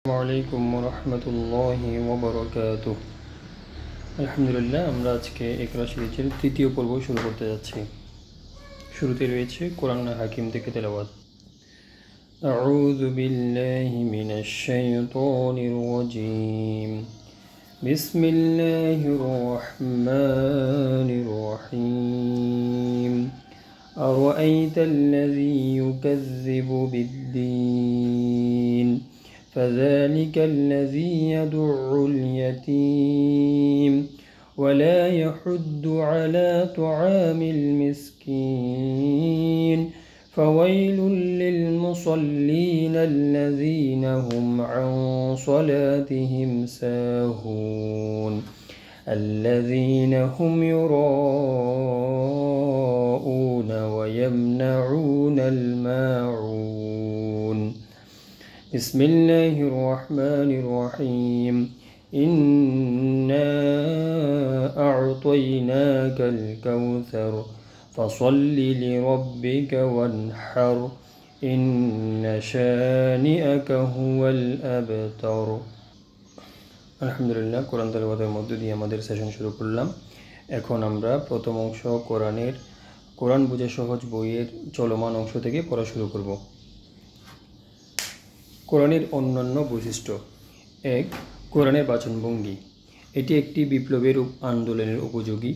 আসসালামু আলাইকুম রহমতুল্লাহি ওয়া বারাকাতুহু। আলহামদুলিল্লাহ, আমরা আজকে ইকরা সিরিজের তৃতীয় পর্ব শুরু করতে যাচ্ছি। শুরুতে রয়েছে কোরআন হাকিম থেকে তেলাওয়াত। আউযু বিল্লাহি মিনাশ শাইতানির রাজীম। বিসমিল্লাহির রহমানির রহিম। আরাআইতাল্লাযী ইউকাযযিবু বিদ্দীন فذلك الذي يدع اليتيم ولا يحض على طعام المسكين فويل للمصلين الذين هم عن صلاتهم ساهون الذين هم يراءون ويمنعون الماعون بسم الله الرحمن الرحيم إنا أعطيناك الكوثر فصل لربك وانحر إن شانئك هو الأبتر। আলহামদুলিল্লাহ, কোরআন তেলাওয়াতের মধ্য দিয়ে আমাদের সেশন শুরু করলাম। এখন আমরা প্রথম অংশ কোরআন বুঝে সহজ বইয়ের চলমান অংশ থেকে পড়া শুরু করব। কোরআনের অন্যান্য বৈশিষ্ট্য। 1. কোরআনের বাচনভঙ্গি। এটি একটি বিপ্লবের আন্দোলনের উপযোগী,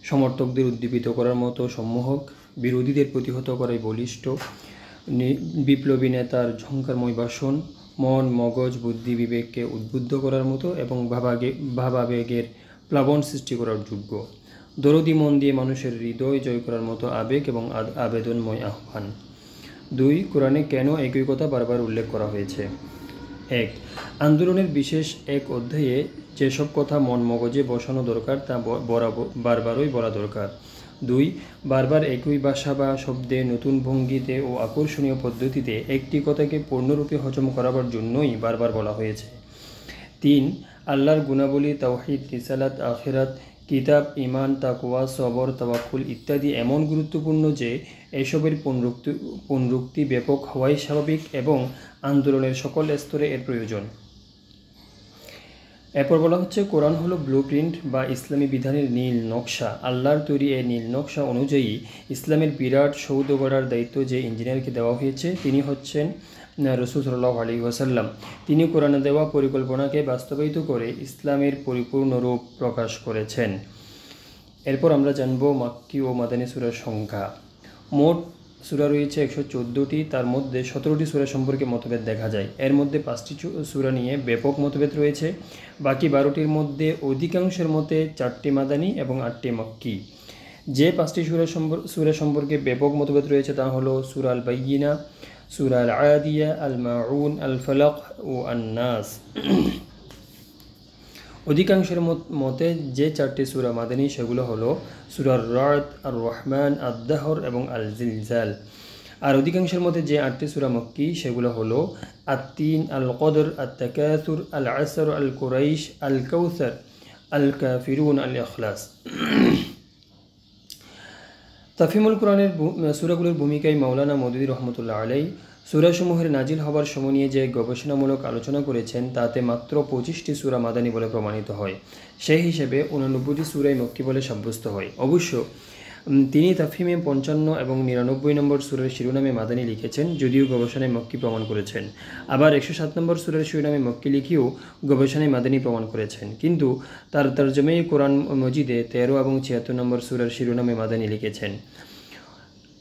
সমর্থকদের উদ্দীপিত করার মতো সম্মোহক, বিরোধীদের প্রতিহত করাই বলিষ্ঠ, বিপ্লবী নেতার ঝঙ্কারময় ভাষণ, মন, মগজ, বুদ্ধি, বিবেককে উদ্বুদ্ধ করার মতো এবং ভাবাবেগের প্লাবন সৃষ্টি করার যোগ্য, দরদী মন দিয়ে মানুষের হৃদয় জয় করার মতো আবেগ এবং আবেদনময় আহ্বান। 2. কোরআনে কেন একই কথা বারবার উল্লেখ করা হয়েছে। 1. আন্দোলনের বিশেষ এক অধ্যায়ে যেসব কথা মন মগজে বসানো দরকার তা বারবারই বলা দরকার। 2. বারবার একই ভাষা বা শব্দে নতুন ভঙ্গিতে ও আকর্ষণীয় পদ্ধতিতে একটি কথাকে পূর্ণরূপে হজম করাবার জন্যই বারবার বলা হয়েছে। 3. আল্লাহর গুণাবলী, তাওহীদ, রিসালাত, আখিরাত, কিতাব, ঈমান, তাকওয়া, সবর, তাওয়াক্কুল ইত্যাদি এমন গুরুত্বপূর্ণ যে এসবের পুনরুক্তি ব্যাপক হওয়াই স্বাভাবিক এবং আন্দোলনের সকল স্তরে এর প্রয়োজন। এরপর বলা হচ্ছে, কোরআন হলো ব্লুপ্রিন্ট বা ইসলামী বিধানের নীল নকশা। আল্লাহর তৈরি এই নীল নকশা অনুযায়ী ইসলামের বিরাট সৌধ গড়ার দায়িত্ব যে ইঞ্জিনিয়ারকে দেওয়া হয়েছে তিনি হচ্ছেন রাসূল সাল্লাল্লাহু আলাইহি ওয়াসাল্লাম। তিনি কোরআনে দেওয়া পরিকল্পনাকে বাস্তবায়িত করে ইসলামের পরিপূর্ণ রূপ প্রকাশ করেছেন। এরপর আমরা জানব মাক্কি ও মাদানী সূরার সংখ্যা। মোট সূরা রয়েছে 114টি, তার মধ্যে 17টি সূরা সম্পর্কে মতভেদ দেখা যায়। এর মধ্যে 5টি সূরা নিয়ে ব্যাপক মতভেদ রয়েছে। বাকি 12টির মধ্যে অধিকাংশের মতে 4টি মাদানী এবং 8টি মাক্কি। যে 5টি সূরা সম্পর্কে ব্যাপক মতভেদ রয়েছে তা হলো সূরা আল বাইয়িনা, সূরা আল আদিয়া, আল মাউন, আল ফালাক ও আন নাস। অধিকাংশের মতে যে 4টি সূরা মাদানী সেগুলো হলো সূরা আর-রা'দ, আর-রহমান, আদ-দাহর এবং আল জিলজাল। আর অধিকাংশের মতে যে 8টি সূরা মক্কি সেগুলো হলো আত-তিন, আল কদর, আত-তাকাসুর, আল আসর, আল কুরাইশ, আল কাউসার, আল কাফিরুন, আল ইখলাস। তাফহিমুল কোরআনের সূরাগুলোর ভূমিকায় মাওলানা মওদুদী রহমতুল্লাহ আলাইহি সূরাসমূহের নাজিল হবার সময় নিয়ে যে গবেষণামূলক আলোচনা করেছেন তাতে মাত্র 25টি সূরা মাদানী বলে প্রমাণিত হয়। সেই হিসেবে 89টি সূরাই মক্কি বলে সাব্যস্ত হয়। অবশ্য তিনি তাফহিমে 55 এবং 99 নম্বর সূরার শিরোনামে মাদানী লিখেছেন, যদিও গবেষণায় মক্কি প্রমাণ করেছেন। আবার 107 নম্বর সূরার শিরোনামে মক্কি লিখিয়েও গবেষণায় মাদানী প্রমাণ করেছেন। কিন্তু তার তরজমায়ে কোরআন মজিদে 13 এবং 76 নম্বর সূরার শিরোনামে মাদানী লিখেছেন।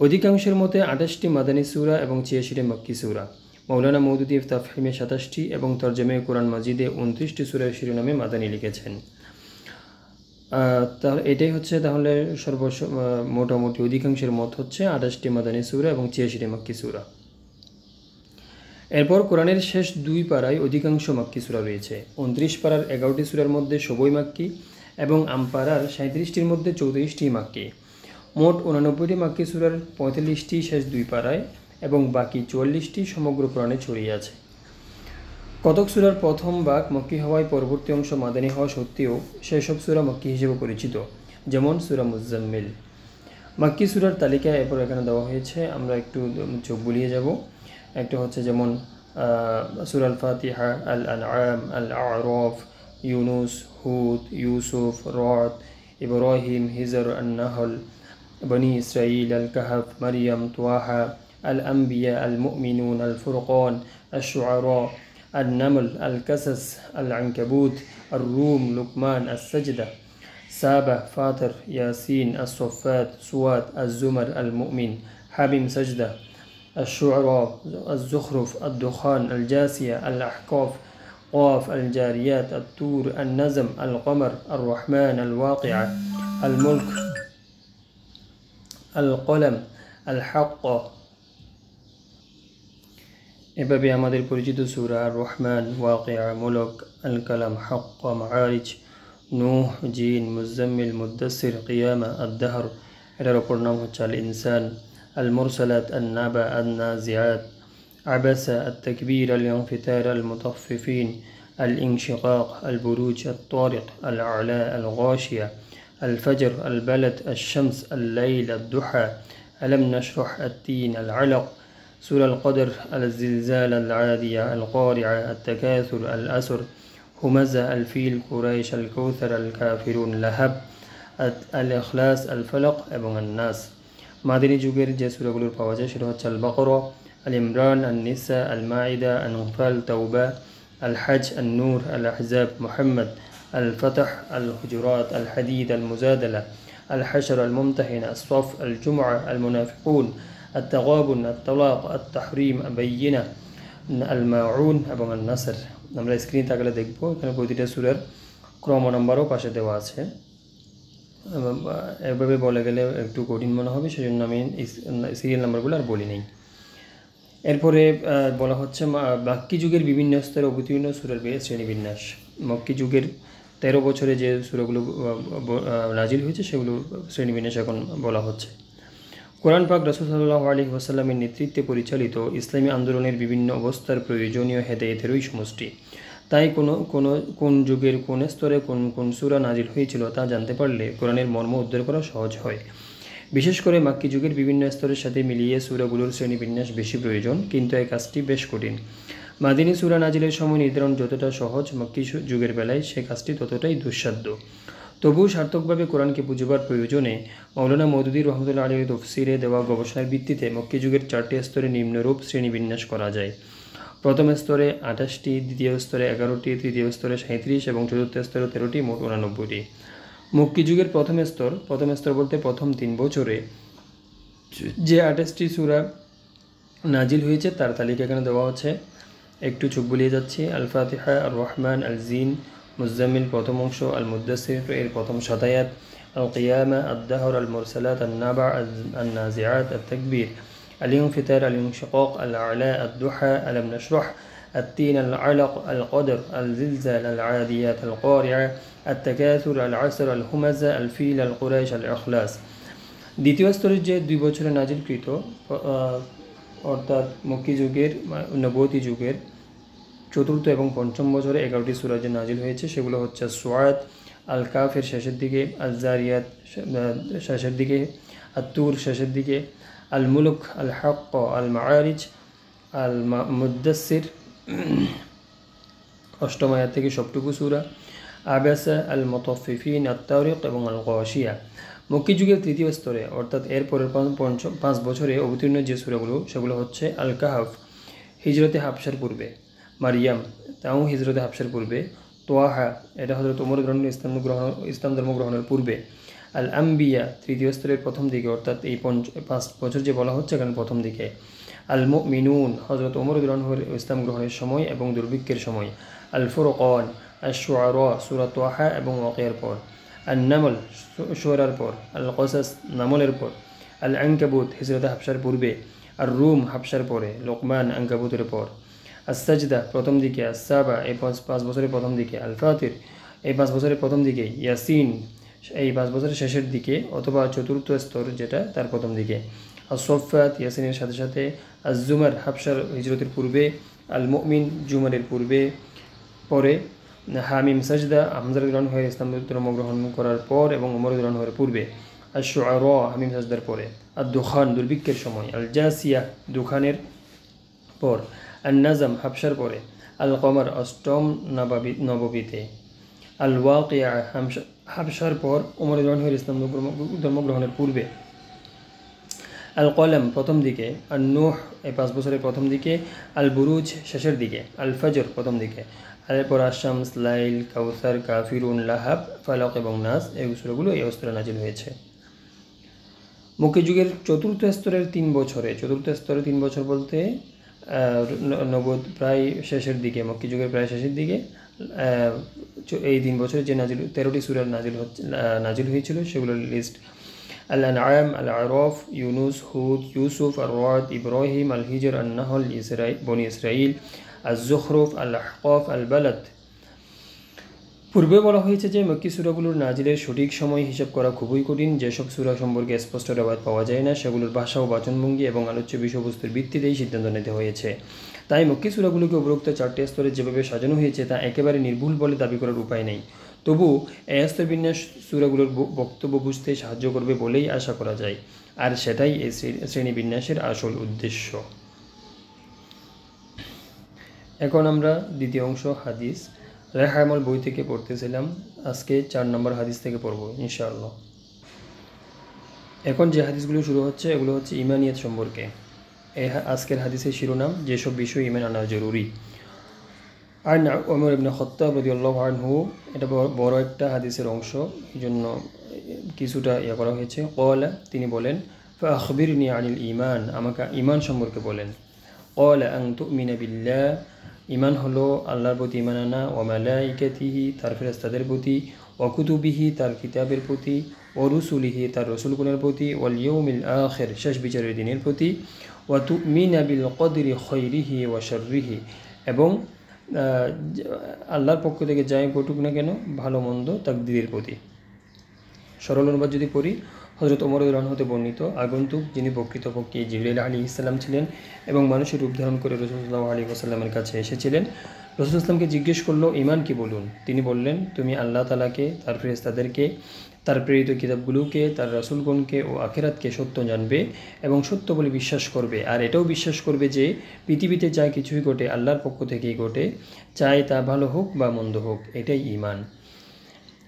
অধিকাংশের মতে 28টি মাদানী সূরা এবং 86টি মক্কি সূরা। মাওলানা মওদুদী তাফহিমে 27টি এবং তরজমায়ে কোরআন মজিদে 29টি সূরার শিরোনামে মাদানী লিখেছেন। তাহলে এটাই হচ্ছে তাহলে মোটামুটি অধিকাংশের মত হচ্ছে 28টি মাদানী সূরা এবং 86টি মক্কি সূরা। এরপর কোরআনের শেষ 2 পারায় অধিকাংশ মক্কি সূরা রয়েছে। 29 পারার 11টি সূরার মধ্যে সবই মক্কি এবং আমপারার 37টির মধ্যে 34টি মক্কি। মোট 89টি মক্কি সূরার 45টি শেষ 2 পারায় এবং বাকি 44টি সমগ্র কোরআনে ছড়িয়ে আছে। কতক সূরার প্রথম ভাগ মক্কি হওয়ায় পরবর্তী অংশ মাদানী হওয়া সত্ত্বেও সেসব সূরা মক্কি হিসেবে পরিচিত, যেমন সূরা মুজাম্মিল। মাক্কি সূরার তালিকা এরপর এখানে দেওয়া হয়েছে, আমরা একটু চোখ বুলিয়ে যাব। একটা হচ্ছে যেমন সূরা আল ফাতিহা, আল আনআম, আল আ'রাফ, ইউনুস, হুদ, ইউসুফ, রদ, ইব্রাহিম, হিজর, আন-নাহল, বনি ইসরাইল, আল কাহফ, মারিয়াম, তোয়াহা, আল আম্বিয়া, আল মুমিনুন, আল ফুরকান, আশ-শুআরা, النمل، القصص، العنكبوت، الروم، لقمان، السجدة، سابة، فاطر، ياسين، الصفات، سواد، الزمر، المؤمن، حميم، سجدة، الشعراء، الزخرف، الدخان، الجاثية، الأحقاف، قاف، الجاريات، الطور، النجم، القمر، الرحمن، الواقعة، الملك، القلم، الحق। এভাবে আমাদের পরিচিত সূরা আর রহমান, ওয়াকিয়া, মুলক, আল কালাম, হাক্ক, মাআরিজ, নূহ, জিন, মুজাম্মিল, মুদ্দাসির, কিয়ামা, আদ-দাহর, এটার অপর নাম হচ্ছে আল ইনসান, আল মুরসালাত, আন নাবা, আন নাজিআত, আবাসা, আত তাকবীর, আল ইনফিতার, আল মুতাফফিফিন, আল ইনশিকাক, আল বুরুজ, আত তারিক, আল আ'লা, আল গাশিয়া, আল ফজর, আল বালাদ, আশ শামস, আল লাইল, আদ দুহা, আলম নাশরাহ, আত তিন, আল আলাক, سورة القدر، الزلزال، العادية، القارعة، التكاثر، الأسر، همزة، الفيل، قريش، الكوثر، الكافرون، لهب، الإخلاص، الفلق এবং الناس। মাদানী যুগের যে সূরাগুলোর পাওয়া যায় সেটা হচ্ছে আল বাকরা, আল ইমরান, আন নিসা, আল মাইদা, আন আনফাল, তাওবা, আল হজ, আন নূর, আল আহজাব, মুহাম্মদ, আল ফাতহ, আল হুজুরাত, আল হাদিদ, আল মুজাদালা, আল হাশর, আল মুমতাহিনা, আস সফ, আল জুমআ, আল মুনাফিকুন, التغابن، الطلاق، التحريم، بينة، الماعون এবং النصر। আমরা স্ক্রিন তাকালে দেখব এখানে প্রতিটা সূরার ক্রম নম্বরও পাশে দেওয়া আছে। এভাবে বলে গেলে একটু কঠিন মনে হবে, সেজন্য আমি সিরিয়াল নাম্বারগুলো আর বলি নেই। এরপরে বলা হচ্ছে মাক্কি যুগের বিভিন্ন স্তরে অবতীর্ণ সূরার শ্রেণীবিন্যাস। মক্কি যুগের 13 বছরে যে সূরাগুলো নাজিল হয়েছে সেগুলো শ্রেণীবিন্যাস এখন বলা হচ্ছে। কোরআন পাক রাসূল সাল্লাল্লাহু আলাইহি ওয়াসাল্লামের নেতৃত্বে পরিচালিত ইসলামী আন্দোলনের বিভিন্ন অবস্থার প্রয়োজনীয় হেদায়েতেরই সমষ্টি। তাই কোন যুগের কোন স্তরে কোন সূরা নাজিল হয়েছিল তা জানতে পারলে কোরআনের মর্ম উদ্ধার করা সহজ হয়। বিশেষ করে মাক্কি যুগের বিভিন্ন স্তরের সাথে মিলিয়ে সূরাগুলোর শ্রেণীবিন্যাস বেশি প্রয়োজন, কিন্তু এই কাজটি বেশ কঠিন। মাদিনী সূরা নাজিলের সময় নির্ধারণ যতটা সহজ, মাক্কি যুগের বেলায় সে কাজটি ততটাই দুঃসাধ্য। তবুও সার্থকভাবে কোরআনকে বুঝবার প্রয়োজনে মাওলানা মওদুদী রহমতুল্লাহ আলাইহির তাফসীরে দেওয়া গবেষণার ভিত্তিতে মক্কি যুগের 4টি স্তরে নিম্নরূপ শ্রেণীবিন্যাস করা যায়। প্রথম স্তরে 28টি, দ্বিতীয় স্তরে 11টি, তৃতীয় স্তরে 37 এবং চতুর্থ স্তরে 13টি, মোট 89টি। মক্কি যুগের প্রথম স্তর বলতে প্রথম 3 বছরে যে 28টি সূরা নাজিল হয়েছে তার তালিকা এখানে দেওয়া হচ্ছে, একটু চোখ বুলিয়ে যাচ্ছি। আল ফাতিহা, আর রহমান, আল জিন, মুজাম্মিল প্রথম অংশ, আল মুদ্দাসির এর প্রথম 7 আয়াত, আল কিয়ামা, আদ-দাহর, আল মুরসালাত, আন নাবা, আন নাজিআত, আত তাকবীর, আল ইনফিতার, আল ইনশিকাক, আল আ'লা, আদ দুহা, আলম নাশরাহ, التين، العلق، القدر، الزلزال، العاديات، القارعة، التكاثر، العسر، الهمزة، الفيل، القريش، الإخلاص। দ্বিতীয় স্তরের যে 2 বছরে নাজিলকৃত অর্থাৎ মক্কি যুগের নবুয়তি যুগের চতুর্থ এবং পঞ্চম বছরে 11টি সূরা যে নাজিল হয়েছে সেগুলো হচ্ছে সুআদ, আল কাফের শেষের দিকে, আল জারিয়াত শেষের দিকে, আত-তুর শেষের দিকে, আল মুলক, আল হাক্ক, আল মাআরিজ, আল মুদ্দাসির 8ম আয়াত থেকে সবটুকু সূরা, আবাসা, আল মুতাফফিফিন, আত-তারিক এবং আল গাশিয়া। মক্কি যুগের তৃতীয় স্তরে অর্থাৎ এর পরের 5 বছরে অবতীর্ণ যে সূরাগুলো সেগুলো হচ্ছে আল কাহফ, হিজরতে হাবশার পূর্বে, মারিয়াম, তাও হিজরতে হাবশার পূর্বে, তোয়াহা, এটা হযরত ওমর ইসলাম ধর্ম গ্রহণের পূর্বে, আল আম্বিয়া তৃতীয় স্তরের প্রথম দিকে অর্থাৎ এই 5 বছর যে বলা হচ্ছে এখানে প্রথম দিকে, আল মুমিনুন হযরত ওমর ইসলাম গ্রহণের সময় এবং দুর্ভিক্ষের সময়, আল ফুরকান, আশ-শুআরা সূরা তোয়াহা এবং ওয়াকিয়ার পর, আল নামল শুআরার পর, আল কসাস নামলের পর, আল আনকাবুত হিজরতে হাবশার পূর্বে, আর রুম হাবশার পরে, লোকমান আনকাবুতের পর, আস-সাজদা প্রথম দিকে, আস-সাবা এই 5 বছরের প্রথম দিকে, আল ফাতির এই 5 বছরের প্রথম দিকে, ইয়াসিন এই 5 বছরের শেষের দিকে অথবা চতুর্থ স্তর যেটা তার প্রথম দিকে, আস-সফফাত ইয়াসিনের সাথে সাথে, আজ-জুমার হাবশার হিজরতের পূর্বে, আল মুমিন জুমারের পরে, হামিম সাজদা হামজা রাদিয়াল্লাহু আনহু ইসলাম ধর্ম গ্রহণ করার পর এবং ওমর রাদিয়াল্লাহু আনহুর পূর্বে, আশ-শুআরা হামিম সাজদার পরে, আদ-দুখান দুর্ভিক্ষের সময়, আল জাসিয়া দুখানের পর, আল নাজম হাবসার পরে, আল কমর অষ্টম নববীতে, আল ওয়াকিয়া হাবসার পর ওমর রাদিয়াল্লাহু ইসলাম ধর্মগ্রহণের পূর্বে, আল কলম প্রথম দিকে, আর নূহ এই 5 বছরের প্রথম দিকে, আল বুরুজ শেষের দিকে, আল ফজর প্রথম দিকে, এরপর আশ-শামস, লাইল, কাউসার, কাফিরুন, লাহাব, ফালাক এবং নাস, এই সূরাগুলো এই স্তরে নাজিল হয়েছে। মক্কী যুগের চতুর্থ স্তরের 3 বছর বলতে নবদ প্রায় শেষের দিকে, মক্কী যুগের প্রায় শেষের দিকে এই 3 বছরে যে 13টি সূরা নাজিল হয়েছিল সেগুলোর লিস্ট: আল আনআম, আল আরাফ, ইউনুস, হুদ, ইউসুফ, আর রাদ, ইব্রাহিম, আল হিজর, আন নাহল, বনি ইসরাইল, আজ-যুখরুফ, আল আহকাফ, আল বালাদ। পূর্বে বলা হয়েছে যে মক্কী সূরাগুলোর নাজিলের সঠিক সময় হিসাব করা খুবই কঠিন। যেসব সূরা সম্পর্কে স্পষ্ট রেওয়ায়াত পাওয়া যায় না সেগুলোর ভাষা ও বাচনভঙ্গি এবং আলোচ্য বিষয়বস্তুর ভিত্তিতেই সিদ্ধান্ত নিতে হয়েছে। তাই মক্কী সূরাগুলোকে উপরোক্ত 4টি স্তরে যেভাবে সাজানো হয়েছে তা একেবারে নির্ভুল বলে দাবি করার উপায় নেই। তবু এই স্তরবিন্যাস সূরাগুলোর বক্তব্য বুঝতে সাহায্য করবে বলেই আশা করা যায়, আর সেটাই এই শ্রেণীবিন্যাসের আসল উদ্দেশ্য। এখন আমরা দ্বিতীয় অংশ হাদিস রেহামল বই থেকে পড়তেছিলাম। আজকে 4 নম্বর হাদিস থেকে পড়ব ইনশাআল্লাহ। এখন যে হাদিসগুলো শুরু হচ্ছে এগুলো হচ্ছে ইমানিয়ত সম্পর্কে। এই আজকের হাদিসের শিরোনাম যেসব বিষয় ঈমান আনা জরুরি। আর ওমর ইবনে খাত্তাব রাদিয়াল্লাহু আনহু, এটা বড় একটা হাদিসের অংশ, এই জন্য কিছুটা করা হয়েছে। ক্বালা, তিনি বলেন, ফাআখবিরনি আনিল ঈমান, আমাকে ঈমান সম্পর্কে বলেন। ক্বালা আন তুমিনা বিল্লাহ, ঈমান হলো আল্লাহর প্রতি ঈমান আনা, ওয়া মালাইকাতিহি, তার ফেরেশতাদের প্রতি, ওয়া কুতুবিহি, তার কিতাবের প্রতি, ওয়া রুসুলিহি, তার রসুলগণের প্রতি, ওয়াল ইয়াউমিল আখির, শেষ বিচারের দিনের প্রতি, ওয়া তুমিনা বিল কদরি খায়রিহি ওয়া শাররিহি, এবং আল্লাহর পক্ষ থেকে যাই ঘটুক না কেন ভালো মন্দ তাকদীরের প্রতি। সরল অনুবাদ যদি পড়ি, হযরত ওমর রাদিয়াল্লাহু আনহু হতে বর্ণিত, আগন্তুক যিনি প্রকৃতপক্ষে জিবরাইল আলাইহিস সালাম ছিলেন এবং মানুষের রূপ ধারণ করে রাসূল সাল্লাল্লাহু আলাইহি ওয়াসাল্লামের কাছে এসেছিলেন, রাসূল সাল্লামকে জিজ্ঞেস করলো, ঈমান কি বলুন? তিনি বললেন, তুমি আল্লাহ তাআলাকে, তার ফেরেশতাদেরকে, তার প্রেরিত কিতাবগুলোকে, তার রাসূলগণকে ও আখিরাতকে সত্য জানবে এবং সত্য বলে বিশ্বাস করবে, আর এটাও বিশ্বাস করবে যে পৃথিবীতে যা কিছুই ঘটে আল্লাহর পক্ষ থেকেই ঘটে, চাই তা ভালো হোক বা মন্দ হোক, এটাই ঈমান।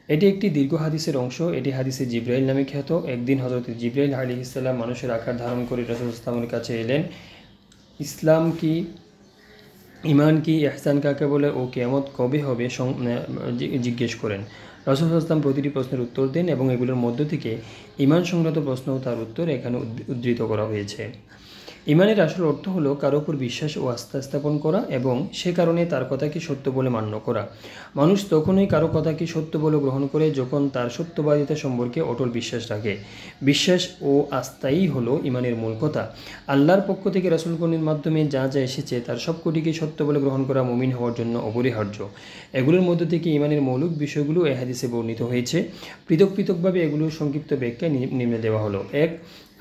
এটি একটি দীর্ঘ হাদিসের অংশ। এটি হাদিসে জিবরাইল নামে খ্যাত। একদিন হযরত জিবরাইল আলাইহিস সালাম মানুষের আকার ধারণ করে রাসূল সাল্লাল্লাহু আলাইহি কাছে এলেন। ইসলাম কি, ঈমান কি, ইহসান কাকে বলে ও কিয়ামত কবে হবে জিজ্ঞেস করেন। রাসূল সাল্লাল্লাহু আলাইহি ওয়াসাল্লাম প্রতিটি প্রশ্নের উত্তর দেন এবং এগুলোর মধ্য থেকে ঈমান সংক্রান্ত প্রশ্ন ও তার উত্তর এখানে উদ্ধৃত করা হয়েছে। ঈমানের আসল অর্থ হলো কারো উপর বিশ্বাস ও আস্থা স্থাপন করা এবং সে কারণে তার কথাকে সত্য বলে মান্য করা। মানুষ তখনই কারো কথাকে সত্য বলে গ্রহণ করে যখন তার সত্যবাদিতা সম্পর্কে অটল বিশ্বাস রাখে। বিশ্বাস ও আস্থাই হলো ঈমানের মূল কথা। আল্লাহর পক্ষ থেকে রাসূলগণের মাধ্যমে যা যা এসেছে তার সবকটিকে সত্য বলে গ্রহণ করা মুমিন হওয়ার জন্য অপরিহার্য। এগুলোর মধ্য থেকে ঈমানের মৌলিক বিষয়গুলো এই হাদিসে বর্ণিত হয়েছে। পৃথক পৃথকভাবে এগুলোর সংক্ষিপ্ত ব্যাখ্যা নিম্নে দেওয়া হলো। 1.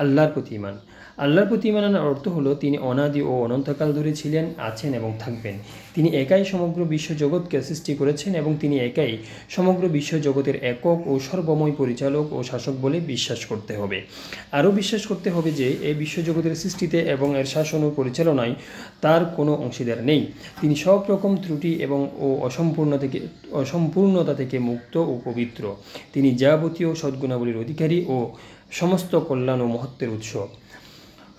আল্লাহর প্রতি ঈমান। আল্লাহর প্রতি ঈমান আনার অর্থ হলো তিনি অনাদি ও অনন্তকাল ধরে ছিলেন, আছেন এবং থাকবেন। তিনি একাই সমগ্র বিশ্বজগৎকে সৃষ্টি করেছেন এবং তিনি একাই সমগ্র বিশ্বজগতের একক ও সর্বময় পরিচালক ও শাসক বলে বিশ্বাস করতে হবে। আরও বিশ্বাস করতে হবে যে এই বিশ্বজগতের সৃষ্টিতে এবং এর শাসন ও পরিচালনায় তার কোনো অংশীদার নেই। তিনি সব রকম ত্রুটি এবং অসম্পূর্ণতা থেকে মুক্ত ও পবিত্র। তিনি যাবতীয় সদ্গুণাবলীর অধিকারী ও সমস্ত কল্যাণ ও মহত্বের উৎস।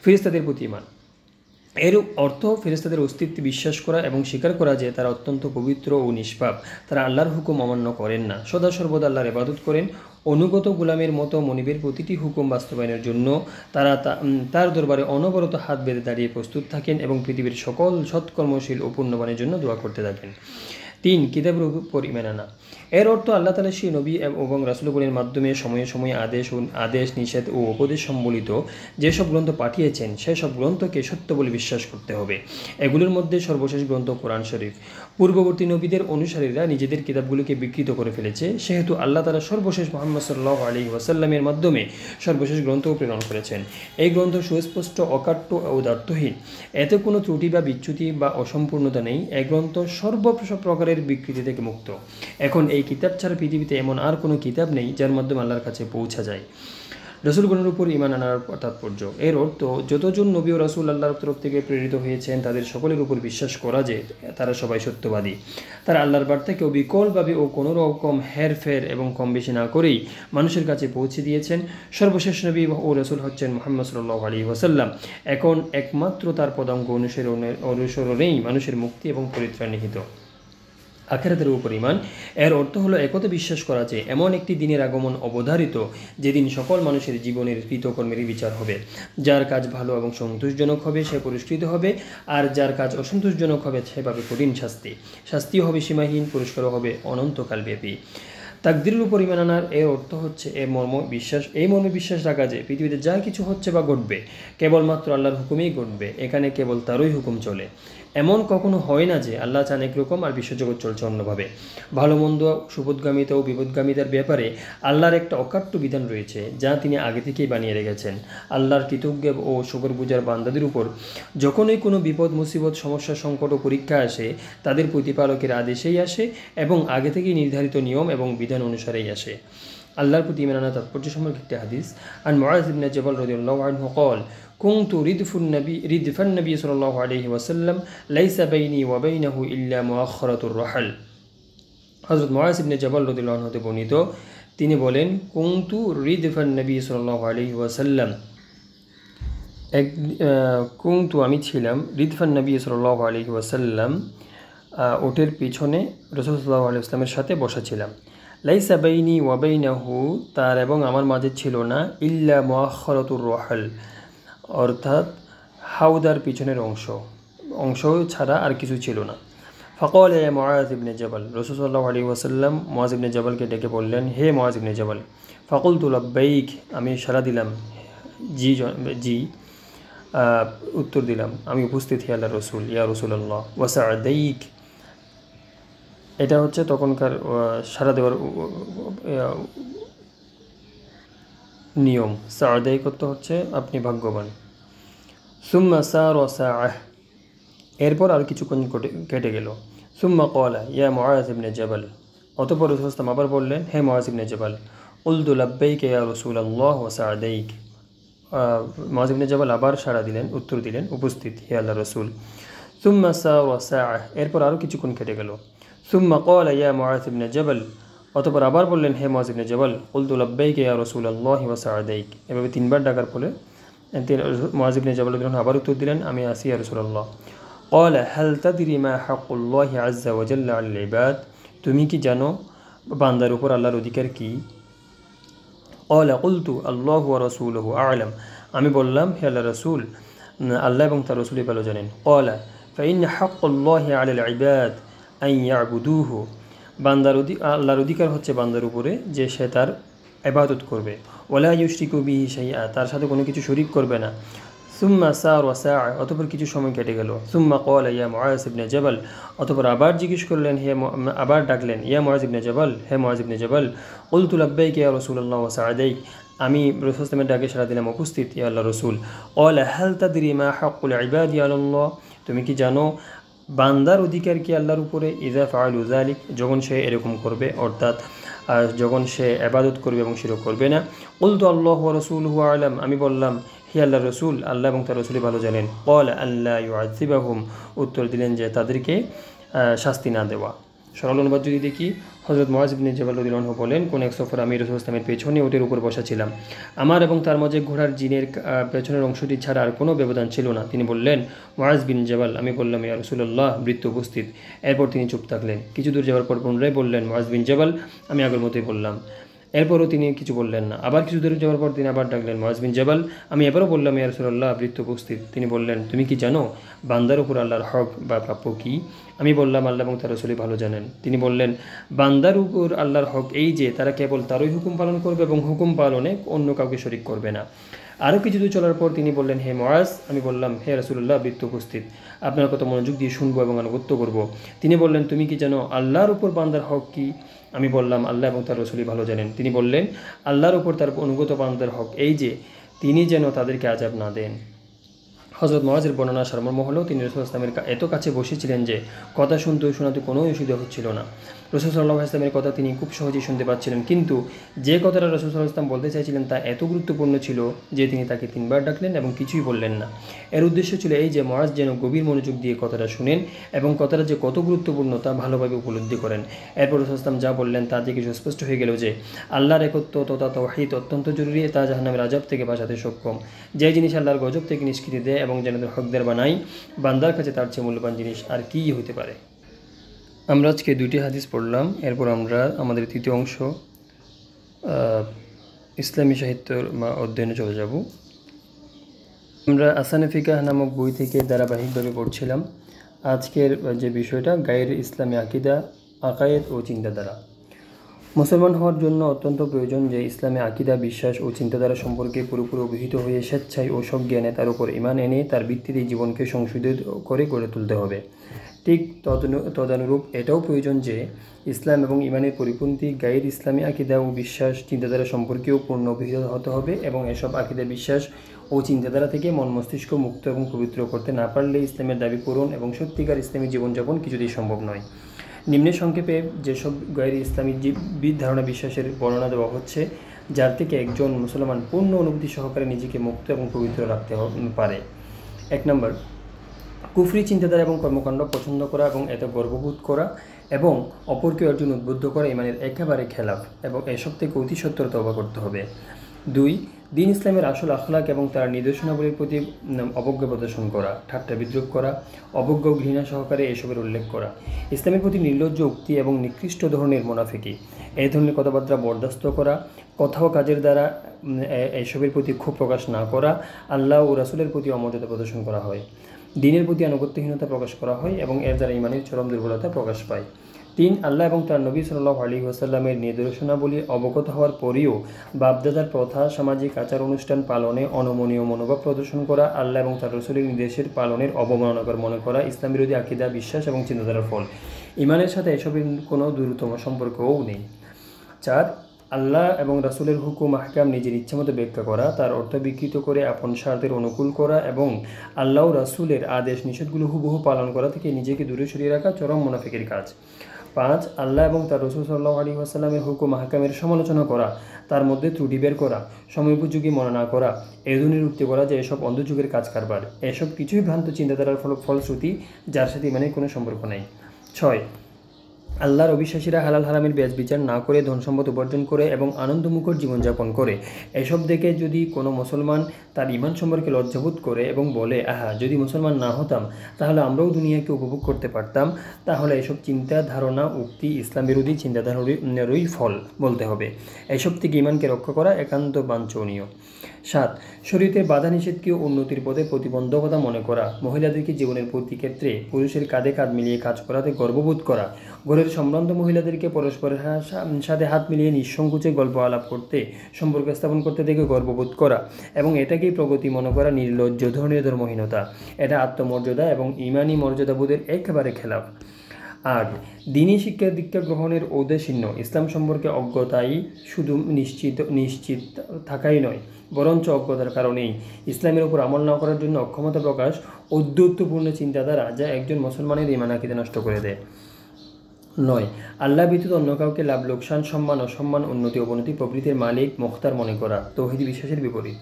ফেরেশতাদের প্রতি ঈমান। এর অর্থ ফেরেশতাদের অস্তিত্বে বিশ্বাস করা এবং স্বীকার করা যে তারা অত্যন্ত পবিত্র ও নিষ্পাপ। তারা আল্লাহর হুকুম অমান্য করেন না, সদা সর্বদা আল্লাহর ইবাদত করেন। অনুগত গোলামের মতো মনিবের প্রতিটি হুকুম বাস্তবায়নের জন্য তারা তার দরবারে অনবরত হাত বেঁধে দাঁড়িয়ে প্রস্তুত থাকেন এবং পৃথিবীর সকল সৎকর্মশীল ও পুণ্যবানের জন্য দোয়া করতে থাকেন। 3. কিতাবের উপর ঈমান আনা। এর অর্থ আল্লাহ তাআলা সেই নবী এবং রাসূলগণের মাধ্যমে সময়ে সময়ে আদেশ নিষেধ ও উপদেশ সম্বলিত যেসব গ্রন্থ পাঠিয়েছেন সেসব গ্রন্থকে সত্য বলে বিশ্বাস করতে হবে। এগুলোর মধ্যে সর্বশেষ গ্রন্থ কোরআন শরীফ। পূর্ববর্তী নবীদের অনুসারীরা নিজেদের কিতাবগুলোকে বিকৃত করে ফেলেছে, সেহেতু আল্লাহ তাআলা সর্বশেষ মুহাম্মদ সাল্লাল্লাহু আলাইহি ওয়াসাল্লামের মাধ্যমে সর্বশেষ গ্রন্থ প্রেরণ করেছেন। এই গ্রন্থ সুস্পষ্ট, অকাট্য ও দার্থহীন। এতে কোনো ত্রুটি বা বিচ্যুতি বা অসম্পূর্ণতা নেই। এই গ্রন্থ সর্বপ্রকারের বিকৃতি থেকে মুক্ত। এখন এই কিতাব ছাড়া পৃথিবীতে এমন আর কোনো কিতাব নেই যার মাধ্যমে আল্লাহর কাছে পৌঁছা যায়। রসুলগণের উপর ঈমান আনার তাৎপর্য। এর অর্থ যতজন নবী ও রাসূল আল্লাহর তরফ থেকে প্রেরিত হয়েছেন তাদের সকলের উপর বিশ্বাস করা যে তারা সবাই সত্যবাদী। তারা আল্লাহর বার্তাকে বিকলভাবে ও কোনো রকম হেরফের এবং কম বেশি না করেই মানুষের কাছে পৌঁছে দিয়েছেন। সর্বশেষ নবী ও রাসূল হচ্ছেন মুহাম্মদ সাল্লাল্লাহু আলাইহি ওয়াসাল্লাম। এখন একমাত্র তার পদাঙ্ক অনুসরণেই মানুষের মুক্তি এবং পরিত্রাণ নিহিত। আখিরাতের উপর ঈমান এর অর্থ হলো একথা বিশ্বাস করা যে এমন একটি দিনের আগমন অবধারিত যেদিন সকল মানুষের জীবনের কৃতকর্মেরই বিচার হবে। যার কাজ ভালো এবং সন্তোষজনক হবে সে পুরস্কৃত হবে, আর যার কাজ অসন্তোষজনক হবে সে পাবে কঠিন শাস্তিও হবে সীমাহীন, পুরস্কারও হবে অনন্তকালব্যাপী। তাকদীরের উপর ঈমান আনার এর অর্থ হচ্ছে এই মর্মে বিশ্বাস রাখা যে পৃথিবীতে যা কিছু হচ্ছে বা ঘটবে কেবলমাত্র আল্লাহর হুকুমেই ঘটবে। এখানে কেবল তারই হুকুম চলে। এমন কখনো হয় না যে আল্লাহ চান একরকম আর বিশ্বজগৎ চলছে অন্যভাবে। ভালো মন্দ, সুবোধগামিতা ও বিপদগামিতার ব্যাপারে আল্লাহর একটা অকাট্য বিধান রয়েছে যা তিনি আগে থেকেই বানিয়ে রেখেছেন। আল্লাহর কৃতজ্ঞ ও শুকর বুঝার বান্দাদের উপর যখনই কোনো বিপদ, মুসিবত, সমস্যা, সংকট ও পরীক্ষা আসে তাদের প্রতিপালকের আদেশেই আসে এবং আগে থেকেই নির্ধারিত নিয়ম এবং বিধান অনুসারেই আসে। আল্লাহর প্রতি ঈমান আনার তাৎপর্য সম্পর্কে একটি হাদিস। আন মুআয ইবনে জাবাল রাদিয়াল্লাহু আনহু قال كنت ردف النبي صلى الله عليه وسلم ليس بيني وبينه إلا مؤخرة الرحل। হযরত মুআয ইবনে জাবাল রাদিয়াল্লাহু আনহু হতে বর্ণিত, তিনি বলেন কুনতু রিদফান নবী সাল্লাল্লাহু আলাইহি ওয়াসাল্লাম, কুনতু আমি ছিলাম, রিদফান নবী সাল্লাল্লাহু আলাইহি ওয়াসাল্লাম ওটের পিছনে রাসূল সাল্লাল্লাহু আলাইহি ওয়াসাল্লামের সাথে বসা ছিলাম। লাইসা বাইনি ওয়া বাইনাহু, তার এবং আমার মাঝে ছিল না, ইল্লা মুআখারাতুর রহল, অর্থাৎ হাউদার পিছনের অংশ ছাড়া আর কিছু ছিল না। ফাকাল ইয়া মুআয ইবনে জাবাল, রাসূল সাল্লাল্লাহু আলাইহি ওয়াসাল্লাম মুআয ইবনে জাবালকে ডেকে বললেন, হে মুআয ইবনে জাবাল। ফাকুলতু লাব্বাইক, আমি সাড়া দিলাম, জি উত্তর দিলাম, আমি উপস্থিত হে আল্লাহর রাসূল, ইয়া রাসূলুল্লাহ। ওয়া সা'দাইক, এটা হচ্ছে তখনকার সাড়া দেওয়ার নিয়ম। সা'দাইক করতে হচ্ছে আপনি ভাগ্যবান। সুম্মা সারা সাআহ, এরপর আর কিছুক্ষণ কেটে গেল। সুম্মা ক্বালা ইয়া মুআয ইবনে জাবাল, অতঃপর রাসূল সাল্লাল্লাহু আলাইহি ওয়াসাল্লাম আবার বললেন, হে মুআয ইবনে জাবাল। কুলতু লাব্বাইকা ইয়া রাসূলুল্লাহ ওয়া সা'দাইক, মুআয ইবনে জাবাল আবার সাড়া দিলেন, উত্তর দিলেন, উপস্থিত হে আল্লাহর রাসূল। সুম্মা সারা সাআহ, এরপর আরও কিছুক্ষণ কেটে গেল। সুম্মা ক্বালা ইয়া মুআয ইবনে জাবাল, অতঃপর আবার বললেন, হে মুআয ইবনে জাবাল। কুলতু লাব্বাইকা ইয়া রাসূলুল্লাহ ওয়া সা'দাইক, এভাবে তিনবার ডাকার ফলে মুআয ইবনে জাবাল আবার উত্তর দিলেন, আমি আসি ইয়া রাসূলুল্লাহ। ক্বালা হাল তাদরি মা হাক্কুল্লাহি আযজা ওয়া জাল্লা আলাল ইবাদ, তুমি কি জানো বান্দার উপর আল্লাহর অধিকার কি? ক্বালা কুলতু আল্লাহু ওয়া রাসূলুহু আ'লাম, আমি বললাম, হে আল্লাহর রাসূল, আল্লাহ এবং তার রাসূলই ভালো জানেন। ক্বালা ফাইন্না হাক্কুল্লাহি আলাল ইবাদ আন ইয়াবুদুহু, আল্লাহর অধিকার হচ্ছে বান্দার উপরে যে সে তার ইবাদত করবে। ওয়ালা ইউশরিকু বিহি শাইআ, তার সাথে কোনো কিছু শরীক করবে না। সুম্মা সারা সাআ, অতঃপর কিছু সময় কেটে গেল। সুম্মা ক্বালা ইয়া মুআয ইবনে জাবাল, অতঃপর আবার জিজ্ঞেস করলেন, আবার ডাকলেন, ইয়া মুআয ইবনে জাবাল, হে মুআয ইবনে জাবাল। কুলতু লাব্বাইকা ইয়া রাসূলুল্লাহ ওয়া সা'দাইক, আমি রাসূল সাল্লাল্লাহু আলাইহি ওয়াসাল্লামের ডাকে সাড়া দিলাম, উপস্থিত ইয়া আল্লাহর রাসূল। ক্বালা হাল তাদরি মা হাক্কুল ইবাদি আলাল্লাহ, তুমি কি জানো বান্দার অধিকার কি আল্লাহর উপরে? ইযা ফাআলু যালিক, যখন সে এরকম করবে, অর্থাৎ যখন সে ইবাদত করবে এবং শিরক করবে না। কুলতু আল্লাহু ওয়া রাসূলুহু আ'লাম, আমি বললাম, হে আল্লাহর রাসূল, আল্লাহ এবং তার রাসূলই ভালো জানেন। ক্বালা আল্লা ইউআযিবাহুম, উত্তর দিলেন যে তাদেরকে শাস্তি না দেওয়া। সরল অনুবাদ যদি দেখি, হযরত মুআয ইবনে জাবাল রাদিয়াল্লাহু আনহু বলেন, কোন এক সফর আমি রাসূল সাল্লাল্লাহু আলাইহি ওয়াসাল্লামের পেছনে ওটের উপর বসা ছিলাম। আমার এবং তার মাঝে ঘোড়ার জিনের পেছনের অংশটি ছাড়া আর কোনো ব্যবধান ছিল না। তিনি বললেন, মুআয বিন জাবাল, আমি বললাম, ইয়া রাসূলুল্লাহ, ভৃত্য উপস্থিত। এরপর তিনি চুপ থাকলেন। কিছু দূর যাওয়ার পর পুনরায় বললেন, মুআয বিন জাবাল, আমি আগের মতোই বললাম। এরপরও তিনি কিছু বললেন না। আবার কিছু দূর যাওয়ার পর তিনি আবার ডাকলেন, মুআয বিন জাবাল, আমি এবারও বললাম, ইয়া রাসূলুল্লাহ, ভৃত্য উপস্থিত। তিনি বললেন, তুমি কি জানো বান্দার উপর আল্লাহর হক বা প্রাপ্য কি? আমি বললাম, আল্লাহ এবং তার রাসূলই ভালো জানেন। তিনি বললেন, বান্দার উপর আল্লাহর হক এই যে তারা কেবল তারই হুকুম পালন করবে এবং হুকুম পালনে অন্য কাউকে শরীক করবে না। আরও কিছু দূর চলার পর তিনি বললেন, হে মুআয, আমি বললাম, হে রাসূলুল্লাহ, ভৃত্য উপস্থিত, আপনার কথা মনোযোগ দিয়ে শুনবো এবং আনুগত্য করব। তিনি বললেন, তুমি কি জানো আল্লাহর উপর বান্দার হক কি? আমি বললাম, আল্লাহ এবং তার রাসূলই ভালো জানেন। তিনি বললেন, আল্লাহর উপর তার অনুগত বান্দার হক এই যে তিনি যেন তাদেরকে আযাব না দেন। হজরত মুআজের বর্ণনা সারমর্ম হলেও তিনি রাসূল ইসলামের এত কাছে বসেছিলেন যে কথা শোনাতে কোনো অসুবিধা হচ্ছিল না। রাসূল সাল্লাল্লাহু আলাইহি ওয়াসাল্লামের কথা তিনি খুব সহজেই শুনতে পাচ্ছিলেন, কিন্তু যে কথাটা রাসূল সাল্লাল্লাহু আলাইহি ওয়াসাল্লাম বলতে চাইছিলেন তা এত গুরুত্বপূর্ণ ছিল যে তিনি তাকে 3 বার ডাকলেন এবং কিছুই বললেন না। এর উদ্দেশ্য ছিল এই যে মুআজ যেন গভীর মনোযোগ দিয়ে কথাটা শুনেন এবং কথাটা যে কত গুরুত্বপূর্ণ তা ভালোভাবে উপলব্ধি করেন। এরপর রাসূল সাল্লাল্লাহু আলাইহি ওয়াসাল্লাম যা বললেন তা থেকে স্পষ্ট হয়ে গেল যে আল্লাহর একত্ব তথা তাওহীদ অত্যন্ত জরুরি, তা জাহান্নামের আযাব থেকে বাঁচাতে সক্ষম। যে জিনিস আল্লাহর গজব থেকে নিষ্কৃতি দেয় এবং জান্নাতের হকদার বানায়, বান্দার কাছে তার চেয়ে মূল্যবান জিনিস আর কী হতে পারে। আমরা আজকে 2টি হাদিস পড়লাম, এরপর আমরা আমাদের তৃতীয় অংশ ইসলামী সাহিত্যর অধ্যয়নে চলে যাব। আমরা আসানে ফিকাহ নামক বই থেকে ধারাবাহিকভাবে পড়ছিলাম। আজকের যে বিষয়টা গায়ের ইসলামী আকিদা, আকায়েদ ও চিন্তাধারা। মুসলমান হওয়ার জন্য অত্যন্ত প্রয়োজন যে ইসলামে আকিদা, বিশ্বাস ও চিন্তাধারা সম্পর্কে পুরোপুরি অভিহিত হয়ে স্বেচ্ছায় ও সজ্ঞানে তার উপর ঈমান এনে তার ভিত্তিতে জীবনকে সংশোধিত করে গড়ে তুলতে হবে। ঠিক তদানুরূপ এটাও প্রয়োজন যে ইসলাম এবং ঈমানের পরিপন্থী গায়ের ইসলামী আকিদা ও বিশ্বাস চিন্তাধারা সম্পর্কেও পূর্ণ অভিহিত হতে হবে এবং এসব আকিদা, বিশ্বাস ও চিন্তাধারা থেকে মন মস্তিষ্ক মুক্ত এবং পবিত্র করতে না পারলে ইসলামের দাবি পূরণ এবং সত্যিকার ইসলামী জীবনযাপন কিছুতেই সম্ভব নয়। নিম্নে সংক্ষেপে যেসব গায়ের ইসলামী ধারণা বিশ্বাসের বর্ণনা দেওয়া হচ্ছে, যার থেকে একজন মুসলমান পূর্ণ অনুভূতি সহকারে নিজেকে মুক্ত এবং পবিত্র রাখতে পারে। 1 নম্বর, কুফরি চিন্তাধারা এবং কর্মকাণ্ড পছন্দ করা এবং এতে গর্ববোধ করা এবং অপরকে অর্জন উদ্বুদ্ধ করা ঈমানের একেবারে খেলাফ এবং এসব থেকে অতি সত্বর তওবা করতে হবে। 2, দিন ইসলামের আসল আখলাক এবং তার নির্দেশনাবলীর প্রতি অবজ্ঞা প্রদর্শন করা, ঠাট্টা বিদ্রুপ করা, অবজ্ঞা ও ঘৃণা সহকারে এসবের উল্লেখ করা, ইসলামের প্রতি নির্লজ্জ উক্তি এবং নিকৃষ্ট ধরনের মুনাফিকি, এই ধরনের কথাবার্তা বরদাস্ত করা, কথা ও কাজের দ্বারা এসবের প্রতি ক্ষোভ প্রকাশ না করা, আল্লাহ ও রাসূলের প্রতি অমর্যাদা প্রদর্শন করা হয়, দ্বীনের প্রতি আনুগত্যহীনতা প্রকাশ করা হয় এবং এর দ্বারা ঈমানের চরম দুর্বলতা প্রকাশ পায়। 3, আল্লাহ এবং তার নবী সাল্লাল্লাহু আলাইহি ওয়াসাল্লামের নির্দেশনাবলী অবগত হওয়ার পরেও বাপদাদার প্রথা, সামাজিক আচার অনুষ্ঠান পালনে অনমনীয় মনোভাব প্রদর্শন করা, আল্লাহ এবং তার রাসূলের নির্দেশের পালনের অবমাননাকর মনে করা ইসলাম বিরোধী আকিদা, বিশ্বাস এবং চিন্তাধারার ফল। ঈমানের সাথে এসবের কোনো দূরতম সম্পর্কও নেই। 4, আল্লাহ এবং রাসূলের হুকুম আহকাম নিজের ইচ্ছামতো ব্যাখ্যা করা, তার অর্থ বিকৃত করে আপন স্বার্থের অনুকূল করা এবং আল্লাহ ও রাসূলের আদেশ নিষেধগুলো হুবহু পালন করা থেকে নিজেকে দূরে সরিয়ে রাখা চরম মুনাফিকের কাজ। 5, আল্লাহ এবং তার রাসূল সাল্লাল্লাহু আলাইহি ওয়াসাল্লামের হুকুম আহকামের সমালোচনা করা, তার মধ্যে ত্রুটি বের করা, সময়োপযোগী মনে না করা, এ ধরনের উক্তি করা যে এসব অন্ধযুগের কাজ কারবার, এসব কিছুই ভ্রান্ত চিন্তাধারার ফলশ্রুতি, যার সাথে ঈমানের কোনো সম্পর্ক নেই। 6, আল্লাহর অবিশ্বাসীরা হালাল হারামের ব্যাজ বিচার না করে ধন সম্পদ উপার্জন করে এবং আনন্দমুখর জীবনযাপন করে, এসব দেখে যদি কোনো মুসলমান তার ঈমান সম্পর্কে লজ্জাবোধ করে এবং বলে, আহা, যদি মুসলমান না হতাম তাহলে আমরাও দুনিয়াকে উপভোগ করতে পারতাম, তাহলে এসব চিন্তা, ধারণা, উক্তি ইসলাম বিরোধী চিন্তাধারারই ফল বলতে হবে। এসব থেকে ঈমানকে রক্ষা করা একান্ত বাঞ্ছনীয়। 7, শরীয়তের বাধা নিষেধকে উন্নতির পথে প্রতিবন্ধকতা মনে করা, মহিলাদেরকে জীবনের প্রতি ক্ষেত্রে পুরুষের কাঁধে কাঁধ মিলিয়ে কাজ করাতে গর্ববোধ করা, ঘরের সম্ভ্রান্ত মহিলাদেরকে পরস্পরের সাথে হাত মিলিয়ে নিঃসংকোচে গল্প আলাপ করতে, সম্পর্ক স্থাপন করতে দেখে গর্ববোধ করা এবং এটাকেই প্রগতি মনে করা নির্লজ্জ ধরনের ধর্মহীনতা। এটা আত্মমর্যাদা এবং ঈমানি মর্যাদাবোধের একেবারে খেলাফ। 8, দ্বীনি শিক্ষা দীক্ষা গ্রহণের ঔদাসীন্য, ইসলাম সম্পর্কে অজ্ঞতাই শুধু নিশ্চিত থাকাই নয়, বরঞ্চ অজ্ঞতার কারণেই ইসলামের উপর আমল না করার জন্য অক্ষমতা প্রকাশ, ঔদ্ধত্যপূর্ণ চিন্তাধারা যা একজন মুসলমানের ঈমান আকীদা নষ্ট করে দেয়। 9, আল্লাহ ব্যতীত অন্য কাউকে লাভ, লোকসান, সম্মান, অসম্মান, উন্নতি, অবনতি প্রভৃতির মালিক, মুখতার মনে করা, তৌহিদি বিশ্বাসের বিপরীত।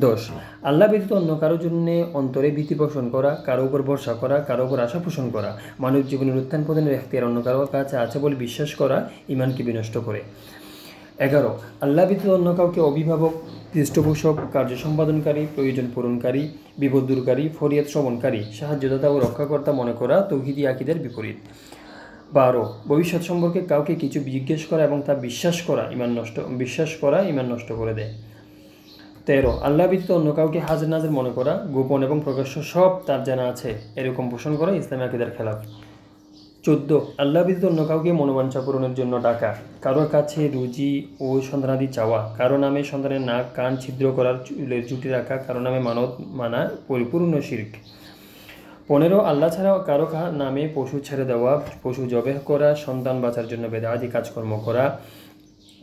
10, আল্লাহ ব্যতীত অন্য কারোর জন্য অন্তরে ভীতি পোষণ করা, কারো উপর ভরসা করা, কারো উপর আশা পোষণ করা, মানব জীবনের উত্থান পতনের এখতিয়ার অন্য কারো কাছে আছে বলে বিশ্বাস করা ঈমানকে বিনষ্ট করে। 11, আল্লাহ ব্যতীত অন্য কাউকে অভিভাবক, পৃষ্ঠপোষক, কার্য সম্পাদনকারী, প্রয়োজন পূরণকারী, বিপদ দূরকারী, ফরিয়াদ শ্রবণকারী, সাহায্যদাতা ও রক্ষাকর্তা মনে করা তৌহিদি আকীদার বিপরীত। 12, ভবিষ্যৎ সম্পর্কে কাউকে কিছু জিজ্ঞেস করা এবং তা বিশ্বাস করা ঈমান নষ্ট করে দেয়। 13, আল্লাহ ব্যতীত অন্য কাউকে হাজির নাজির মনে করা, গোপন এবং প্রকাশ্য সব তার জানা আছে এরকম পোষণ করা ইসলামী আকীদার খেলাফ। 14, আল্লাহ ব্যতীত অন্য কাউকে মনোবাঞ্ছা পূরণের জন্য ডাকা, কারোর কাছে রুজি ও সন্তানাদি চাওয়া, কারো নামে সন্তানের নাক কান ছিদ্র করার চুলের জুটি রাখা, কারো নামে মানত মানা পরিপূর্ণ শিরক। 15, আল্লাহ ছাড়াও কারো নামে পশু ছেড়ে দেওয়া, পশু জবেহ করা, সন্তান বাঁচার জন্য বেদাতি কাজকর্ম করা,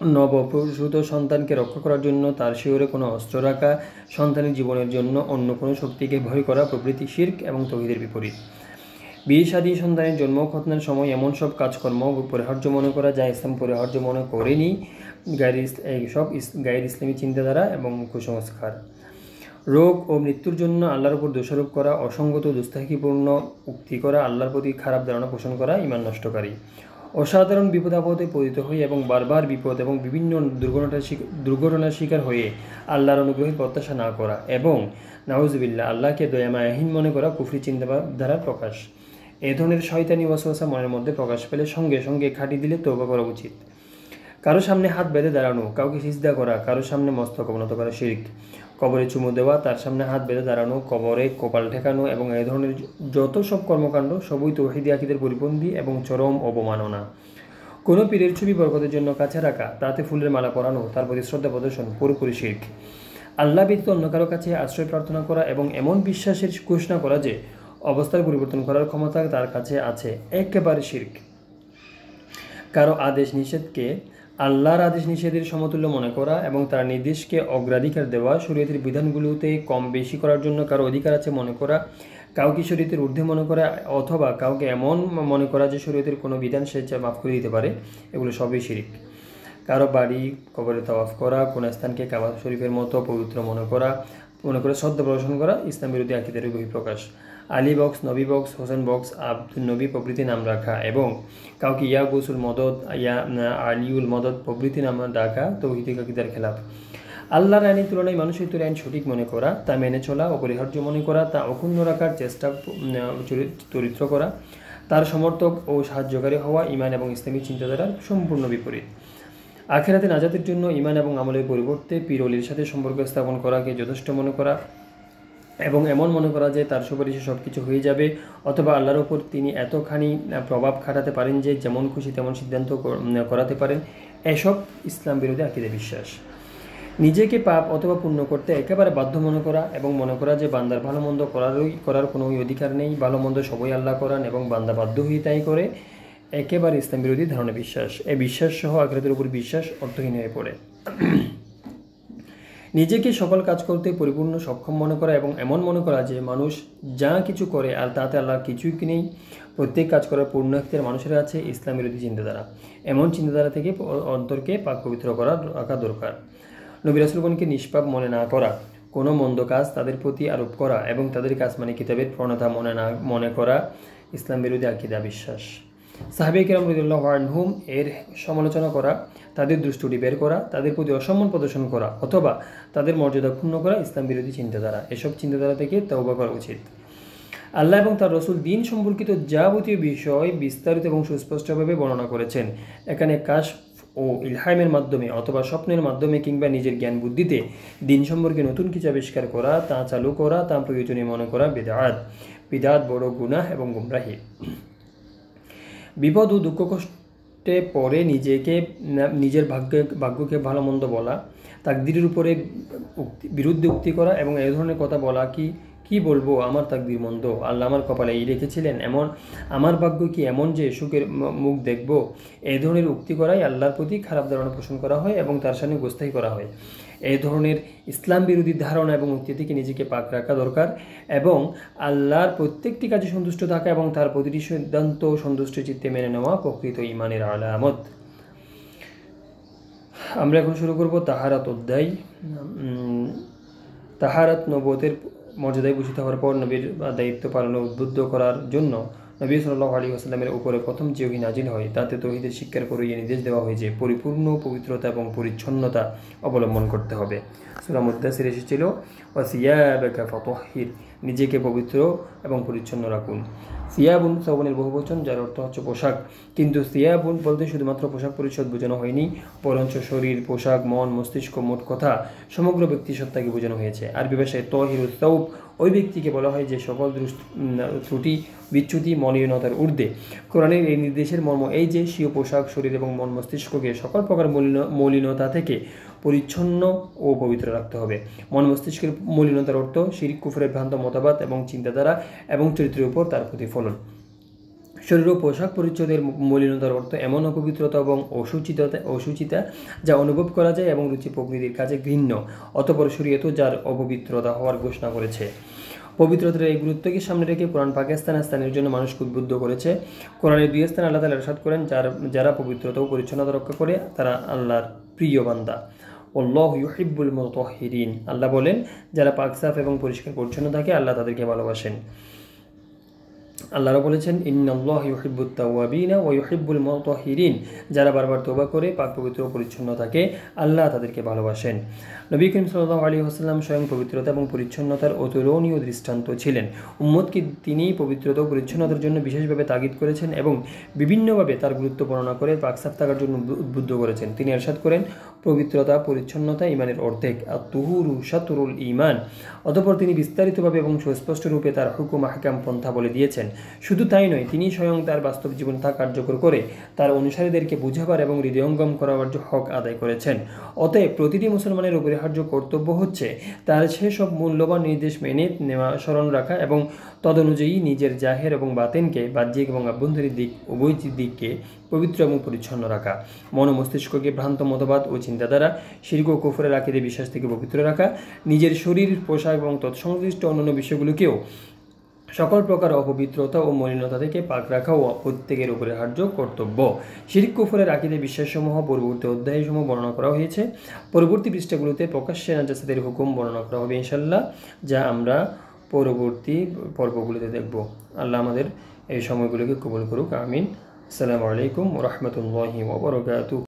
নবপ্রসূত সন্তানকে রক্ষা করার জন্য তার শিওরে কোনো অস্ত্র রাখা, সন্তানের জীবনের জন্য অন্য কোনো শক্তিকে ভয় করা প্রভৃতি শিরক এবং তৌহিদের বিপরীত। বিয়ে শাদী, সন্তানের জন্ম, খতনার সময় এমন সব কাজকর্ম পরিহার্য মনে করা যা ইসলাম পরিহার্য মনে করেনি, এইসব গায়ের ইসলামী চিন্তাধারা এবং কুসংস্কার। রোগ ও মৃত্যুর জন্য আল্লাহর উপর দোষারোপ করা, অসঙ্গত দুস্তাহিপূর্ণ উক্তি করা, আল্লাহর প্রতি খারাপ ধারণা পোষণ করা ঈমান নষ্টকারী। অসাধারণ বিপদ আপদে পতিত হয়ে এবং বারবার বিপদ এবং বিভিন্ন দুর্ঘটনার শিকার হয়ে আল্লাহর অনুগ্রহের প্রত্যাশা না করা এবং নাউজুবিল্লাহ আল্লাহকে দয়ামায়াহীন মনে করা কুফরি চিন্তাধারার প্রকাশ। এ ধরনের শয়তানি ওয়াসওয়াসা মনের মধ্যে প্রকাশ পেলে সঙ্গে সঙ্গে খাঁটি দিলে তওবা করা উচিত। কারো সামনে হাত বেঁধে দাঁড়ানো, কাউকে সিজদা করা, কারো সামনে মস্তক অবনত করা শিরক। কবরে চুমু দেওয়া, তার সামনে হাত বেঁধে দাঁড়ানো, কবরে কপাল ঠেকানো এবং এই ধরনের যত সব কর্মকাণ্ড সবই তৌহিদি আকীদার পরিপন্থী এবং চরম অবমাননা। কোনো পীরের ছবি বরকতের জন্য কাছে রাখা, তাতে ফুলের মালা পরানো, তার প্রতি শ্রদ্ধা প্রদর্শন পুরোপুরি শিরক। আল্লাহ ব্যতীত অন্য কারো কাছে আশ্রয় প্রার্থনা করা এবং এমন বিশ্বাসের ঘোষণা করা যে অবস্থার পরিবর্তন করার ক্ষমতা তার কাছে আছে, একেবারে শিরক। কারো আদেশ নিষেধকে আল্লাহর আদেশ নিষেধের সমতুল্য মনে করা এবং তার নির্দেশকে অগ্রাধিকার দেওয়া, শরীয়তের বিধানগুলোতে কম বেশি করার জন্য কারো অধিকার আছে মনে করা, কাউকে শরীয়তের ঊর্ধ্বে মনে করা অথবা কাউকে এমন মনে করা যে শরীয়তের কোনো বিধান সে মাফ করে দিতে পারে, এগুলো সবই শিরক। কারো বাড়ি কবরে তাওয়াফ করা, কোন স্থানকে কাবা শরীফের মতো পবিত্র মনে করে শ্রদ্ধা প্রদর্শন করা ইসলাম বিরোধী আকীদার বহিঃপ্রকাশ। আলী বক্স, নবী বক্স, হোসেন বক্স, আব্দুল নবী প্রভৃতি নাম রাখা এবং কাউকে ইয়া গৌসুল মদদ, ইয়া আলিউল মদদ প্রভৃতি নাম রাখা তৌহিদি আকীদার খেলাফ। আল্লাহর আইনের তুলনায় মানুষের তৈরি আইন সঠিক মনে করা, তা মেনে চলা, অপরিহার্য মনে করা, তা অক্ষুণ্ণ রাখার চেষ্টা চরিত্র করা, তার সমর্থক ও সাহায্যকারী হওয়া ঈমান এবং ইসলামী চিন্তাধারার সম্পূর্ণ বিপরীত। আখিরাতে নাজাতের জন্য ঈমান এবং আমলের পরিবর্তে পীর ওলির সাথে সম্পর্ক স্থাপন করাকে যথেষ্ট মনে করা এবং এমন মনে করা যে তার সুপারিশে সব কিছু হয়ে যাবে অথবা আল্লাহর ওপর তিনি এতখানি প্রভাব খাটাতে পারেন যে যেমন খুশি তেমন সিদ্ধান্ত করাতে পারেন, এসব ইসলাম বিরোধী আকীদা বিশ্বাস। নিজেকে পাপ অথবা পুণ্য করতে একেবারে বাধ্য মনে করা এবং মনে করা যে বান্দার ভালো মন্দ করার কোনো অধিকার নেই, ভালো মন্দ সবই আল্লাহ করান এবং বান্দা বাধ্য হয়ে তাই করে, একেবারে ইসলাম বিরোধী ধারণা বিশ্বাস। এই বিশ্বাস সহ আখিরাতের উপর বিশ্বাস অর্থহীন হয়ে পড়ে। নিজেকে সকল কাজ করতে পরিপূর্ণ সক্ষম মনে করা এবং এমন মনে করা যে মানুষ যা কিছু করে আর তাতে আল্লাহর কিছুই নেই, প্রত্যেক কাজ করার পূর্ণ ইখতিয়ার মানুষের আছে, ইসলাম বিরোধী চিন্তাধারা। এমন চিন্তাধারা থেকে অন্তরকে পাক পবিত্র রাখা দরকার। নবী রাসূলগণকে নিষ্পাপ মনে না করা, কোনো মন্দ কাজ তাদের প্রতি আরোপ করা এবং তাদের কাজ মানে কিতাবের প্রণেতা মনে করা ইসলাম বিরোধী আকীদা বিশ্বাস। সাহাবে কিরাম রাদিয়াল্লাহু আনহুম এর সমালোচনা করা, তাদের দুষ্টুটি বের করা, তাদের প্রতি অসম্মান প্রদর্শন করা অথবা তাদের মর্যাদা ক্ষুণ্ণ করা ইসলাম বিরোধী চিন্তাধারা। এসব চিন্তাধারা থেকে তওবা করা উচিত। আল্লাহ এবং তার রসুল দিন সম্পর্কিত যাবতীয় বিষয় বিস্তারিত এবং সুস্পষ্টভাবে বর্ণনা করেছেন। এখানে কাশফ ও ইলহামের মাধ্যমে অথবা স্বপ্নের মাধ্যমে কিংবা নিজের জ্ঞান বুদ্ধিতে দিন সম্পর্কে নতুন কিছু আবিষ্কার করা, তা চালু করা, তা প্রয়োজনীয় মনে করা বিদআত বড় গুনাহ এবং গুমরাহি। বিপদ ও দুঃখ কষ্টে পড়ে নিজের ভাগ্যকে ভালো মন্দ বলা, তাকদীরের উপরে বিরুদ্ধে উক্তি করা এবং এই ধরনের কথা বলা, কি বলবো, আমার তাকদীর মন্দ, আল্লাহ আমার কপালে এই রেখেছিলেন, এমন আমার ভাগ্য কি এমন যে সুখের মুখ দেখব, এই ধরনের উক্তি করাই আল্লাহর প্রতি খারাপ ধারণা পোষণ করা হয় এবং তার সামনে গোস্তাই করা হয়। এই ধরনের ইসলাম বিরোধী ধারণা এবং উক্তি থেকে নিজেকে পাক রাখা দরকার এবং আল্লাহর প্রত্যেকটি কাজে সন্তুষ্ট থাকা এবং তার প্রতিটি সিদ্ধান্ত সন্তুষ্ট চিত্তে মেনে নেওয়া প্রকৃত ঈমানের আলামত। আমরা এখন শুরু করব তাহারাত অধ্যায়। তাহারাত নবুয়তের মর্যাদায় ভূষিত হওয়ার পর নবীর দায়িত্ব পালনে উদ্বুদ্ধ করার জন্য নবী সাল্লাল্লাহু আলাইহি ওয়াসাল্লামের উপরে প্রথম যে ওহী নাজিল হয় তাতে তৌহিদের শিক্ষার করিয়ে নির্দেশ দেওয়া হয় যে পরিপূর্ণ পবিত্রতা এবং পরিচ্ছন্নতা অবলম্বন করতে হবে। সূরা মুদ্দাসির এসেছিল ওয়াসিয়াবাকা ফাতাহহির, নিজেকে পবিত্র এবং পরিচ্ছন্ন রাখুন। সিয়াবুন সাওবনের বহুবচন, যার অর্থ হচ্ছে পোশাক, কিন্তু সিয়াবুন বলতে শুধুমাত্র পোশাক পরিচ্ছদ বোঝানো হয়নি, বরঞ্চ শরীর, পোশাক, মন, মস্তিষ্ক, মোট কথা সমগ্র ব্যক্তি সত্তাকে বোঝানো হয়েছে। আরবি ভাষায় তহিরুস সাওব ওই ব্যক্তিকে বলা হয় যে সকল ত্রুটি, বিচ্যুতি, মলিনতার ঊর্ধ্বে। কোরআনের এই নির্দেশের মর্ম এই যে স্বীয় পোশাক, শরীর এবং মন মস্তিষ্ককে সকল প্রকার মলিনতা থেকে পরিচ্ছন্ন ও পবিত্র রাখতে হবে। মন মস্তিষ্কের মলিনতার অর্থ শিরক, কুফরের ভ্রান্ত মতবাদ এবং চিন্তাধারা এবং চরিত্রের উপর তার প্রতিফলন। শরীর ও পোশাক পরিচ্ছদের মলিনতার অর্থ এমন অপবিত্রতা এবং অসুচিতা যা অনুভব করা যায় এবং রুচি প্রকৃতির কাছে ঘৃণ্য। অতঃপর শরীয়তও যার অপবিত্রতা হওয়ার ঘোষণা করেছে। পবিত্রতার এই গুরুত্বকে সামনে রেখে কোরআন স্থানের জন্য মানুষকে উদ্বুদ্ধ করেছে। কোরআনের 2 স্থানে আল্লাহ তাআলা ইরশাদ করেন, যারা পবিত্রতা ও পরিচ্ছন্নতা রক্ষা করে তারা আল্লাহর প্রিয় বান্দা। আল্লাহু ইউহিব্বুল মুতাহহিরিন। আল্লাহ বলেন, যারা পাকসাফ এবং পরিষ্কার পরিচ্ছন্ন থাকে আল্লাহ তাদেরকে ভালোবাসেন। আল্লাহরা বলেছেন, ইন্নাল্লাহা ইউহিব্বুত তাওয়াবিনা ওয়া ইউহিব্বুল মুতাহহিরিন। যারা বারবার তওবা করে পাক পবিত্র ও পরিচ্ছন্ন থাকে আল্লাহ তাদেরকে ভালোবাসেন। নবী করিম সাল্লাল্লাহু আলাইহি ওয়াসাল্লাম স্বয়ং পবিত্রতা এবং পরিচ্ছন্নতার অতুলনীয় দৃষ্টান্ত ছিলেন। উম্মতকে তিনি পবিত্রতা ও পরিচ্ছন্নতার জন্য বিশেষভাবে তাগিদ করেছেন এবং বিভিন্নভাবে তার গুরুত্ব বর্ণনা করে পাকসাফ থাকার জন্য উদ্বুদ্ধ করেছেন। তিনি ইরশাদ করেন, পবিত্রতা পরিচ্ছন্নতা ঈমানের অর্ধেক, আত-তুহুরু শাতরুল ঈমান। অতঃপর তিনি বিস্তারিতভাবে এবং সুস্পষ্ট রূপে তার হুকুম আহকাম পন্থা বলে দিয়েছেন। শুধু তাই নয়, তিনি স্বয়ং তার বাস্তব জীবনে তা কার্যকর করে তার অনুসারীদেরকে বুঝাবার এবং হৃদয়ঙ্গম করার হক আদায় করেছেন। অতএব প্রতিটি মুসলমানের অপরিহার্য কর্তব্য হচ্ছে তার সেসব মূল্যবান নির্দেশ মেনে নেওয়া, স্মরণ রাখা এবং তদনুযায়ী নিজের জাহের এবং বাতেনকে, বাহ্যিক এবং আভ্যন্তরীণ দিক উভয় দিককে পবিত্র এবং পরিচ্ছন্ন রাখা, মন ও মস্তিষ্ককে ভ্রান্ত মতবাদ ও চিন্তাধারা, শিরক ও কুফরের আকীদা বিশ্বাস থেকে পবিত্র রাখা, নিজের শরীর, পোশাক এবং তৎসংশ্লিষ্ট অন্যান্য বিষয়গুলোকেও সকল প্রকার অপবিত্রতা ও মলিনতা থেকে পাক রাখা ও প্রত্যেকের অপরিহার্য কর্তব্য। শিরক কুফরের আকীদা বিশ্বাসসমূহ পরবর্তী অধ্যায়সমূহ বর্ণনা করা হয়েছে। পরবর্তী পৃষ্ঠাগুলোতে প্রকাশ্যে নাজাসাতের হুকুম বর্ণনা করা হবে ইনশাআল্লাহ, যা আমরা পরবর্তী পর্বগুলোতে দেখব। আল্লাহ আমাদের এই সময়গুলোকে কবুল করুক, আমিন। আসসালামু আলাইকুম ওয়া রাহমাতুল্লাহি ওয়া বারাকাতুহু।